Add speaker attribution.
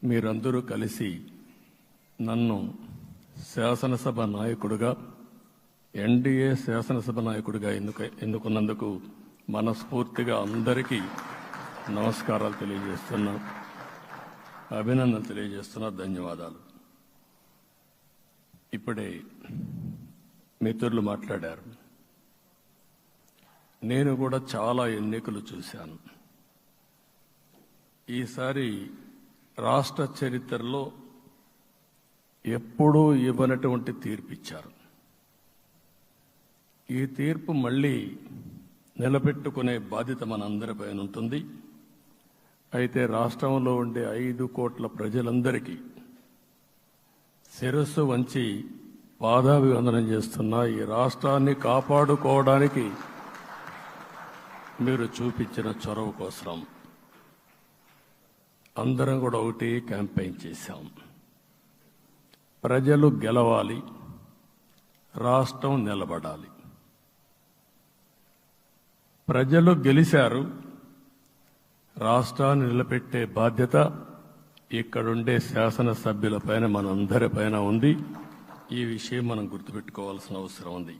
Speaker 1: మీరందరూ కలిసి నన్ను శాసనసభ నాయకుడిగా ఎన్డీఏ శాసనసభ నాయకుడిగా ఎన్నుకున్నందుకు మనస్ఫూర్తిగా అందరికీ నమస్కారాలు తెలియజేస్తున్నా, అభినందనలు తెలియజేస్తున్నా, ధన్యవాదాలు. ఇప్పుడే మిత్రులు మాట్లాడారు. నేను కూడా చాలా ఎన్నికలు చూశాను. ఈసారి రాష్ట్ర చరిత్రలో ఎప్పుడూ ఇవ్వనటువంటి తీర్పు ఇచ్చారు. ఈ తీర్పు మళ్ళీ నిలబెట్టుకునే బాధ్యత మనందరిపైన ఉంటుంది. అయితే రాష్ట్రంలో ఉండే 5 కోట్ల ప్రజలందరికీ శిరస్సు వంచి పాదాభివందనం చేస్తున్నా. ఈ రాష్ట్రాన్ని కాపాడుకోవడానికి మీరు చూపించిన చొరవ కోసం అందరం కూడా ఒకటి క్యాంపెయిన్ చేశాం. ప్రజలు గెలవాలి, రాష్ట్రం నిలబడాలి. ప్రజలు గెలిచారు. రాష్ట్రాన్ని నిలబెట్టే బాధ్యత ఇక్కడుండే శాసనసభ్యులపైన మనందరిపైన ఉంది. ఈ విషయం మనం గుర్తుపెట్టుకోవాల్సిన అవసరం ఉంది.